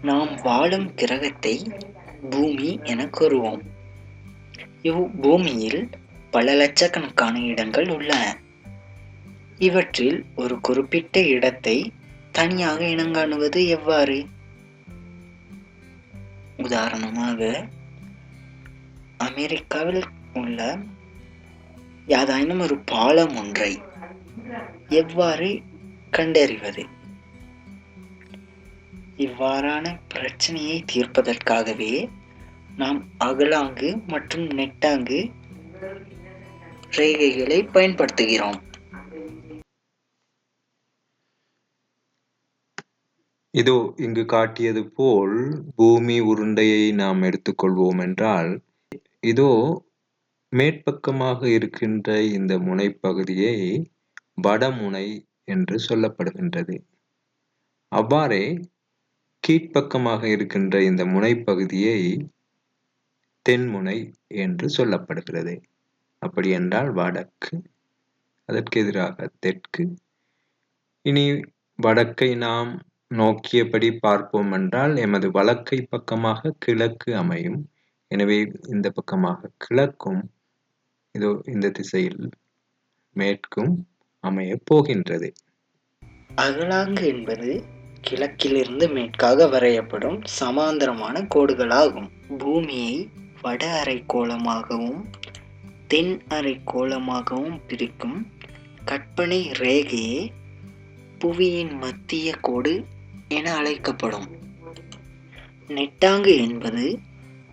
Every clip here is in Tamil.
நாம் வாழும் கிரகத்தை பூமி என கூறுவோம். பூமியில் பல லட்சக்கணக்கான இடங்கள் உள்ளன. இவற்றில் ஒரு குறிப்பிட்ட இடத்தை தனியாக இனங்காணுவது எவ்வாறு? உதாரணமாக, அமெரிக்காவில் உள்ள யாதாயினும் ஒரு பாலம் ஒன்றை எவ்வாறு கண்டறிவது? இவ்வாறான பிரச்சனையை தீர்ப்பதற்காகவே நாம் அகலாங்கு மற்றும் நெட்டாங்கு ரேகைகளை பயன்படுத்துகிறோம். இதோ இங்கு காட்டியது போல் பூமி உருண்டையை நாம் எடுத்துக்கொள்வோம் என்றால், இதோ மேற்பக்கமாக இருக்கின்ற இந்த முனைப்பகுதியை வடமுனை என்று சொல்லப்படுகின்றது. அவ்வாறே கீழ்ப்பக்கமாக இருக்கின்ற இந்த முனைப்பகுதியை தென்முனை என்று சொல்லப்படுகிறது. அப்படி என்றால் வடக்கு, அதற்கு எதிராக தெற்கு. இனி வடக்கை நாம் நோக்கியபடி பார்ப்போம் என்றால் எமது வலக்கை பக்கமாக கிழக்கு அமையும். எனவே இந்த பக்கமாக கிழக்கும், இதோ இந்த திசையில் மேற்கும் அமைய போகின்றது. அகலாங்கு என்பது கிழக்கிலிருந்து மேற்காக வரையப்படும் சமாந்தரமான கோடுகளாகும். பூமியை வட அரைக்கோளமாகவும் தென் அரைக்கோளமாகவும் பிரிக்கும் கற்பனை ரேகையே புவியின் மத்திய கோடு என அழைக்கப்படும். நெட்டாங்கு என்பது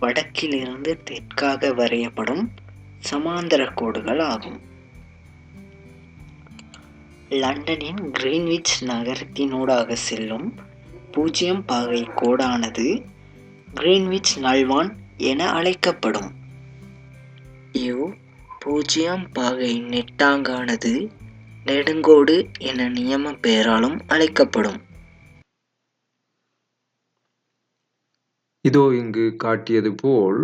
வடக்கிலிருந்து தெற்காக வரையப்படும் சமாந்தர கோடுகள் ஆகும். லண்டனின் கிரீன்விச் நகரத்தினூடாக செல்லும் 0 பாகை கோடானது கிரீன்விச் நல்வான் என அழைக்கப்படும். 0 பாகை நெட்டாங்கானது நெடுங்கோடு என நியம பெயராலும் அழைக்கப்படும். இதோ இங்கு காட்டியது போல்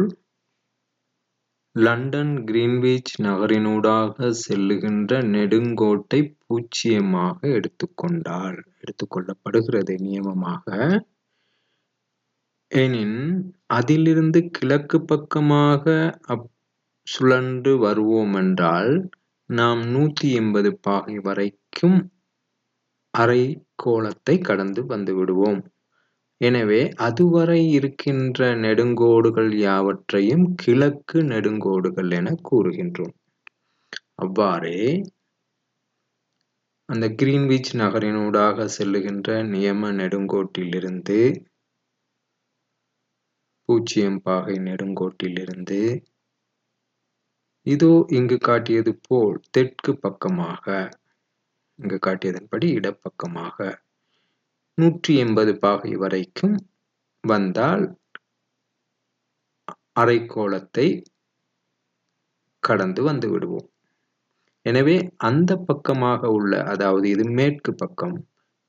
லண்டன் கிரீன்விச் நகரினூடாக செல்லுகின்ற நெடுங்கோட்டை 0 எடுத்துக்கொள்ளப்படுகிறது நியமமாக. எனின் அதிலிருந்து கிழக்கு பக்கமாக சுழன்று வருவோம் என்றால் நாம் 180 பாகை வரைக்கும் அரைக்கோளத்தை கடந்து வந்து விடுவோம். எனவே அதுவரை இருக்கின்ற நெடுங்கோடுகள் யாவற்றையும் கிழக்கு நெடுங்கோடுகள் என கூறுகின்றோம். அவ்வாறே அந்த கிரீன்விச் நகரினூடாக செல்லுகின்ற நியம நெடுங்கோட்டிலிருந்து 0 பாகை நெடுங்கோட்டிலிருந்து இதோ இங்கு காட்டியது போல் தெற்கு பக்கமாக, இங்கு காட்டியதன்படி இடப்பக்கமாக 180 பாகை வரைக்கும் வந்தால் அரைக்கோளத்தை கடந்து வந்து விடுவோம். எனவே அந்த பக்கமாக உள்ள, அதாவது இது மேற்கு பக்கம்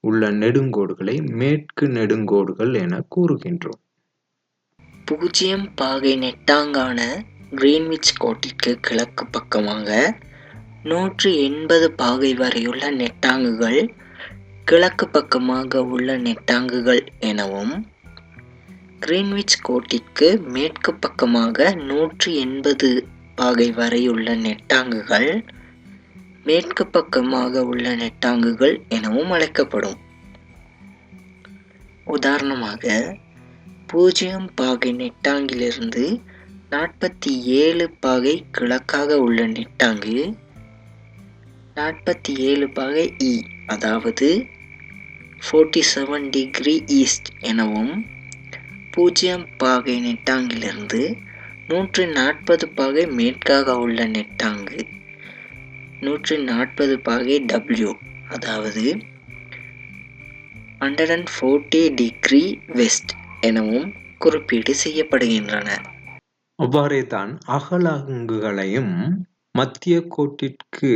உள்ள நெடுங்கோடுகளை மேற்கு நெடுங்கோடுகள் என கூறுகின்றோம். 0 பாகை நெட்டாங்கான கிரீன்விச் கோட்டிற்கு கிழக்கு பக்கமாக 180 பாகை வரையுள்ள நெட்டாங்குகள் கிழக்கு பக்கமாக உள்ள நெட்டாங்குகள் எனவும், கிரீன்விச் கோட்டிற்கு மேற்கு பக்கமாக 180 பாகை வரையுள்ள நெட்டாங்குகள் மேற்கு பக்கமாக உள்ள நெட்டாங்குகள் எனவும் அழைக்கப்படும். உதாரணமாக, 0 பாகை நெட்டாங்கிலிருந்து 47 பாகை கிழக்காக உள்ள நெட்டாங்கு 47 பாகை E, அதாவது 47 டிகிரி ஈஸ்ட் எனவும், 0 பாகை நெட்டாங்கிலிருந்து 140 பாகை மேற்காக உள்ள நெட்டாங்கு 140 பாகை W, அதாவது 140 டிகிரி வெஸ்ட் எனவும் குறிப்பீடு செய்யப்படுகின்றன. அவ்வாறே தான் அகலாங்குகளையும் மத்திய கோட்டிற்கு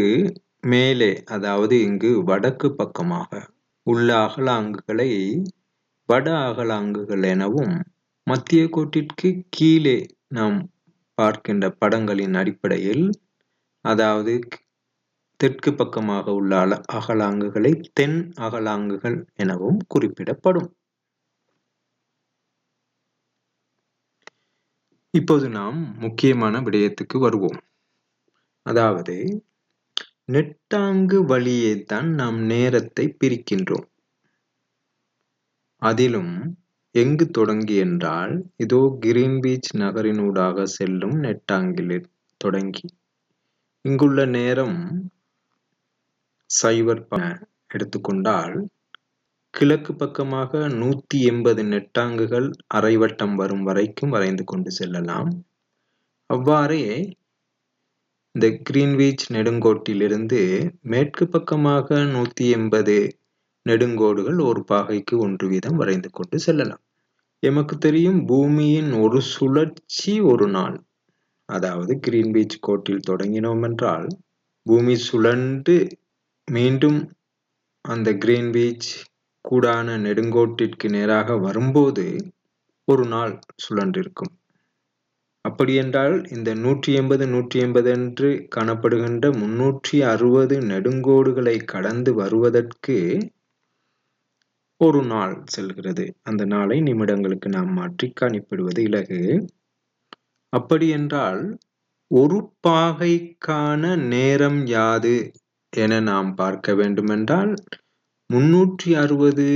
மேலே, அதாவது இங்கு வடக்கு பக்கமாக உள்ள அகலாங்குகளை வட அகலாங்குகள் எனவும், மத்திய கோட்டிற்கு கீழே நாம் பார்க்கின்ற படங்களின் அடிப்படையில், அதாவது தெற்கு பக்கமாக உள்ள அகலாங்குகளை தென் அகலாங்குகள் எனவும் குறிப்பிடப்படும். இப்போது நாம் முக்கியமான விடயத்துக்கு வருவோம். அதாவது நெட்டாங்கு வழியே தான் நாம் நேரத்தை பிரிக்கின்றோம். அதிலும் எங்கு தொடங்கி என்றால் இதோ கிரீன்விச் நகரினூடாக செல்லும் நெட்டாங்கில் தொடங்கி இங்குள்ள நேரம் 0 எடுத்துக்கொண்டால் கிழக்கு பக்கமாக 180 நெட்டாங்குகள் அரைவட்டம் வரும் வரைக்கும் வரைந்து கொண்டு செல்லலாம். அவ்வாறே இந்த கிரீன்விச் நெடுங்கோட்டிலிருந்து மேற்கு பக்கமாக 180 நெடுங்கோடுகள் ஒரு பாகைக்கு ஒன்று வீதம் வரைந்து கொண்டு செல்லலாம். எமக்கு தெரியும் பூமியின் ஒரு சுழற்சி ஒரு நாள். அதாவது கிரீன்விச் கோட்டில் தொடங்கினோம் என்றால் பூமி சுழன்று மீண்டும் அந்த கிரீன்விச் கூடான நெடுங்கோட்டிற்கு நேராக வரும்போது ஒரு நாள் சுழன்றிருக்கும். அப்படியென்றால் இந்த 180 என்று காணப்படுகின்ற 360 நெடுங்கோடுகளை கடந்து வருவதற்கு ஒரு நாள் செல்கிறது. அந்த நாளை நிமிடங்களுக்கு நாம் மாற்றி கணிப்பிடுவது இலகு. அப்படியென்றால் ஒரு பாகைக்கான நேரம் யாது என நாம் பார்க்க வேண்டுமென்றால் 360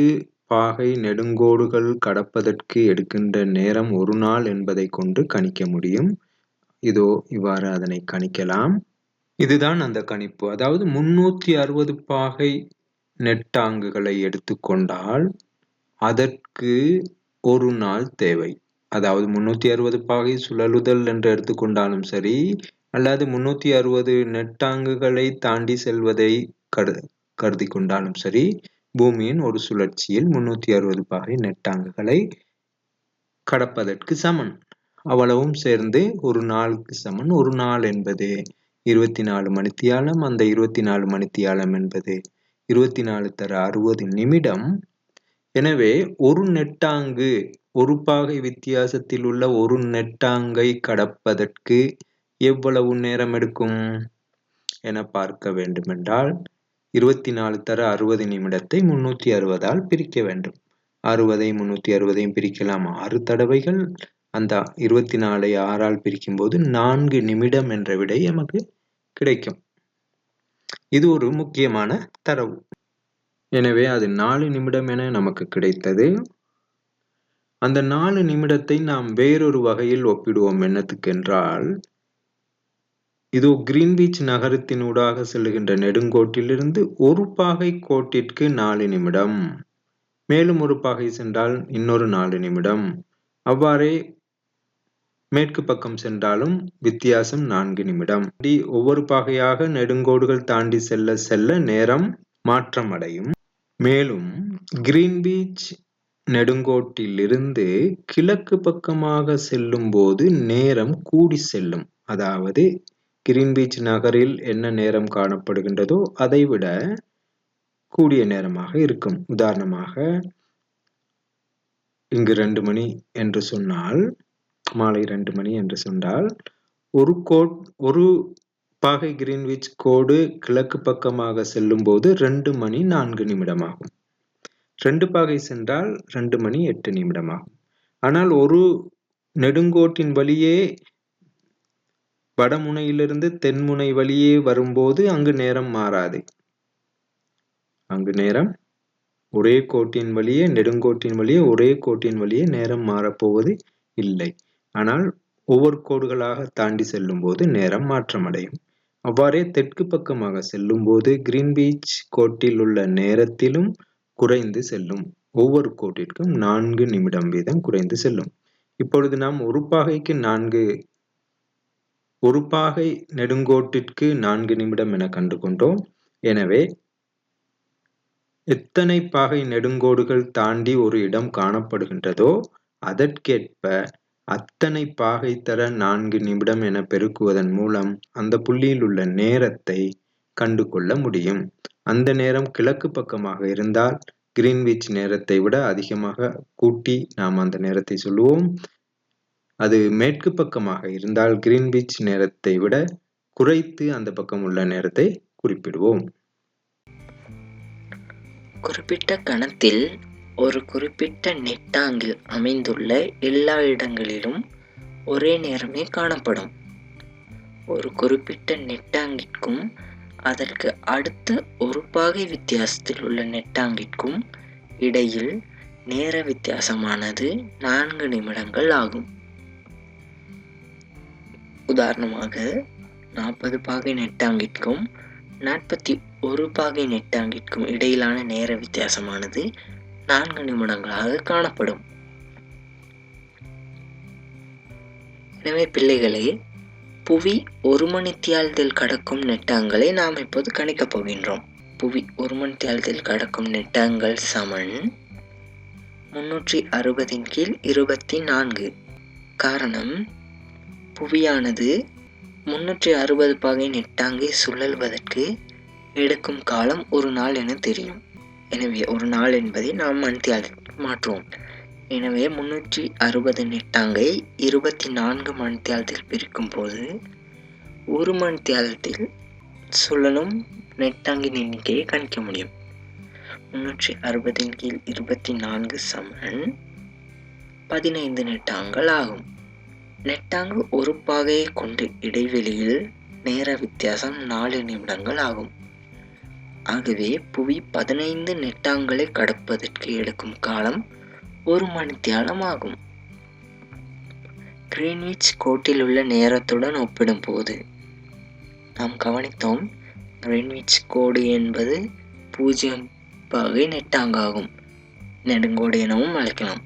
பாகை நெடுங்கோடுகள் கடப்பதற்கு எடுக்கின்ற நேரம் ஒரு நாள் என்பதை கொண்டு கணிக்க முடியும். இதோ இவ்வாறு அதனை கணிக்கலாம். இதுதான் அந்த கணிப்பு. அதாவது 360 பாகை நெட்டாங்குகளை எடுத்துக்கொண்டால் அதற்கு ஒரு நாள் தேவை. அதாவது 360 பாகை சுழலுதல் என்று எடுத்துக்கொண்டாலும் சரி, அல்லது 360 நெட்டாங்குகளை தாண்டி செல்வதை கருதி கொண்டாலும் சரி, பூமியின் ஒரு சுழற்சியில் 360 பாகை நெட்டாங்குகளை கடப்பதற்கு சமன். அவ்வளவும் சேர்ந்து ஒரு நாளுக்கு சமன். ஒரு நாள் என்பது 24 மணித்தியாலம். அந்த 24 மணித்தியாலம் என்பது 24 தர 60 நிமிடம். எனவே ஒரு நெட்டாங்கு ஒரு பாகை வித்தியாசத்தில் உள்ள ஒரு நெட்டாங்கை கடப்பதற்கு எவ்வளவு நேரம் எடுக்கும் என பார்க்க வேண்டுமென்றால் 24 தர 60 நிமிடத்தை 360ஆல் பிரிக்க வேண்டும். 60ஐ 360ஐயும் பிரிக்கலாம் 6 தடவைகள். அந்த 24ஐ 6ஆல் பிரிக்கும் போது 4 நிமிடம் என்ற விடை நமக்கு கிடைக்கும். இது ஒரு முக்கியமான தரவு. எனவே அது 4 நிமிடம் என நமக்கு கிடைத்தது. அந்த 4 நிமிடத்தை நாம் வேறொரு வகையில் ஒப்பிடுவோம். என்னத்துக்கென்றால் இதோ கிரீன்விச் நகரத்தினூடாக செல்லுகின்ற நெடுங்கோட்டிலிருந்து ஒரு பாகை கோட்டிற்கு 4 நிமிடம், மேலும் ஒரு பாகை சென்றால் இன்னொரு 4 நிமிடம், அவ்வாறே மேற்கு பக்கம் சென்றாலும் வித்தியாசம் 4 நிமிடம். ஒவ்வொரு பாகையாக நெடுங்கோடுகள் தாண்டி செல்ல செல்ல நேரம் மாற்றம் அடையும். மேலும் கிரீன்விச் நெடுங்கோட்டிலிருந்து கிழக்கு பக்கமாக செல்லும் போது நேரம் கூடி செல்லும். அதாவது கிரீன்விச் நகரில் என்ன நேரம் காணப்படுகின்றதோ அதை விட கூடிய நேரமாக இருக்கும். உதாரணமாக இங்கு 2 மணி என்று சொன்னால், மாலை 2 மணி என்று சொன்னால், ஒரு பாகை கிரீன்விச் கோடு கிழக்கு பக்கமாக செல்லும் போது 2 மணி 4 நிமிடமாகும். 2 பாகை சென்றால் 2 மணி 8 நிமிடமாகும். ஆனால் ஒரு நெடுங்கோட்டின் வழியே வடமுனையிலிருந்து தென்முனை வழியே வரும்போது அங்கு நேரம் மாறாது. அங்கு நேரம் ஒரே கோட்டின் வழியே, நெடுங்கோட்டின் வழியே, ஒரே கோட்டின் வழியே நேரம் மாறப்போவது இல்லை. ஆனால் ஒவ்வொரு கோடுகளாக தாண்டி செல்லும் போது நேரம் மாற்றமடையும். அவ்வாறே தெற்கு பக்கமாக செல்லும் போது கிரீன்விச் கோட்டில் உள்ள நேரத்திலும் குறைந்து செல்லும். ஒவ்வொரு கோட்டிற்கும் 4 நிமிடம் வீதம் குறைந்து செல்லும். இப்பொழுது நாம் ஒரு பாகை நெடுங்கோட்டிற்கு 4 நிமிடம் என கண்டு கொண்டோம். எனவே எத்தனை பாகை நெடுங்கோடுகள் தாண்டி ஒரு இடம் காணப்படுகின்றதோ அதற்கேற்ப அத்தனை பாகை தர 4 நிமிடம் என பெருக்குவதன் மூலம் அந்த புள்ளியில் உள்ள நேரத்தை கண்டு கொள்ள முடியும். அந்த நேரம் கிழக்கு பக்கமாக இருந்தால் கிரீன்விச் நேரத்தை விட அதிகமாக கூட்டி நாம் அந்த நேரத்தை சொல்லுவோம். அது மேற்கு பக்கமாக இருந்தால் கிரீன்விச் நேரத்தை விட குறைத்து அந்த பக்கம் உள்ள நேரத்தை குறிப்பிடுவோம். குறிப்பிட்ட கணத்தில் ஒரு குறிப்பிட்ட நெட்டாங்கு அமைந்துள்ள எல்லா இடங்களிலும் ஒரே நேரமே காணப்படும். ஒரு குறிப்பிட்ட நெட்டாங்கிற்கும் அதற்கு அடுத்த ஒரு பாகை வித்தியாசத்தில் உள்ள நெட்டாங்கிற்கும் இடையில் நேர வித்தியாசமானது 4 நிமிடங்கள் ஆகும். உதாரணமாக 40 பாகை நெட்டாங்கிற்கும் 41 பாகை நெட்டாங்கிற்கும் இடையிலான நேர வித்தியாசமானது 4 நிமிடங்களாக காணப்படும். எனவே பிள்ளைகளே, புவி ஒரு மணித்தியாலத்தில் கடக்கும் நெட்டாங்களை நாம் இப்போது கணிக்கப் போகின்றோம். புவி ஒரு மணித்தியாலத்தில் கடக்கும் நெட்டாங்கள் சமன் 360/24. காரணம், புவியானது 360 பாகை நெட்டாங்கை சுழல்வதற்கு எடுக்கும் காலம் ஒரு நாள் என தெரியும். எனவே ஒரு நாள் என்பதை நாம் மணித்தியாலத்திற்கு மாற்றுவோம். எனவே 360 நெட்டாங்கை 24 மணித்தியாலத்தில் பிரிக்கும் போது ஒரு மணித்தியாலத்தில் சுழலும் நெட்டாங்கின் எண்ணிக்கையை கணிக்க முடியும். 360/24 சமன் 15 நெட்டாங்கள் ஆகும். நெட்டாங்கு ஒரு பாகையை கொண்டு இடைவெளியில் நேர வித்தியாசம் 4 நிமிடங்கள் ஆகும். ஆகவே புவி 15 நெட்டாங்களை கடப்பதற்கு எடுக்கும் காலம் ஒரு மணித்தியாலம் ஆகும். கிரீன்விச் கோட்டில் உள்ள நேரத்துடன் ஒப்பிடும்போது நாம் கவனித்தோம், கிரீன்விச் கோடு என்பது 0 பாகை நெட்டாங்காகும். நெடுங்கோடு எனவும் அழைக்கலாம்.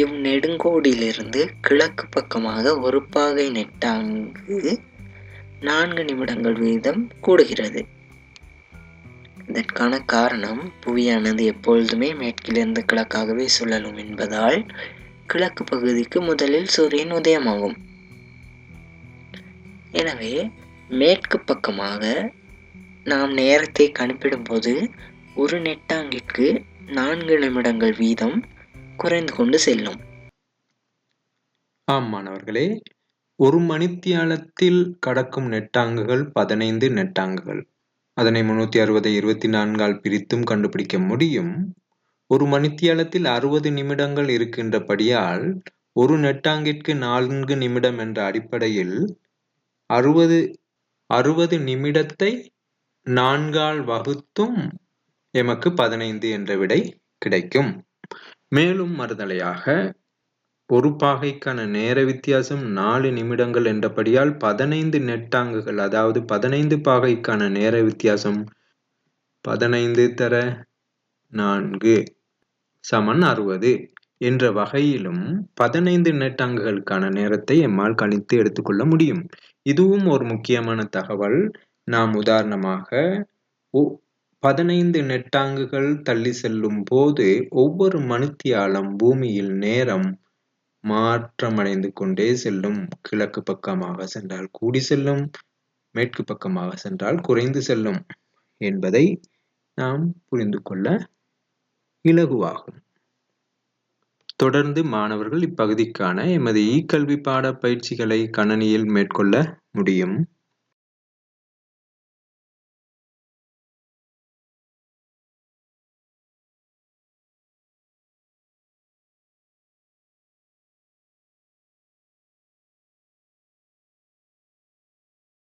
இந்நெடுங்கோடிலிருந்து கிழக்கு பக்கமாக ஒரு பாகை நெட்டாங்கு 4 நிமிடங்கள் வீதம் கூடுகிறது. இதற்கான காரணம், புவியானது எப்பொழுதுமே மேற்கிலிருந்து கிழக்காகவே சுழலும் என்பதால் கிழக்கு பகுதிக்கு முதலில் சூரியன் உதயமாகும். எனவே மேற்கு பக்கமாக நாம் நேரத்தை கணிப்பிடும்போது ஒரு நெட்டாங்கிற்கு 4 நிமிடங்கள் வீதம் குறைந்து கொண்டு செல்லும். ஆம் மாணவர்களே, ஒரு மணித்தியாலத்தில் கடக்கும் நெட்டாங்குகள் 15 நெட்டாங்குகள். அதனை 360/24 பிரித்தும் கண்டுபிடிக்க முடியும். ஒரு மணித்தியாலத்தில் 60 நிமிடங்கள் இருக்கின்றபடியால் ஒரு நெட்டாங்கிற்கு 4 நிமிடம் என்ற அடிப்படையில் 60 நிமிடத்தை 4ஆல் வகுத்தும் எமக்கு 15 என்ற விடை கிடைக்கும். மேலும் மறுதலையாக ஒரு பாகைக்கான நேர வித்தியாசம் 4 நிமிடங்கள் என்றபடியால் 15 நெட்டாங்குகள், அதாவது 15 பாகைக்கான நேர வித்தியாசம் 15 × 4 = 60 என்ற வகையிலும் 15 நெட்டாங்குகளுக்கான நேரத்தை எம்மால் கணித்து எடுத்துக்கொள்ள முடியும். இதுவும் ஒரு முக்கியமான தகவல். நாம் உதாரணமாக 15 நெட்டாங்குகள் தள்ளி செல்லும் போது ஒவ்வொரு மணித்தியாலம் பூமியில் நேரம் மாற்றமடைந்து கொண்டே செல்லும். கிழக்கு பக்கமாக சென்றால் கூடி செல்லும், மேற்கு பக்கமாக சென்றால் குறைந்து செல்லும் என்பதை நாம் புரிந்து கொள்ள இலகுவாகும். தொடர்ந்து மாணவர்கள் இப்பகுதிக்கான எமது இ-கல்வி பாட பயிற்சிகளை கணனியில் மேற்கொள்ள முடியும்.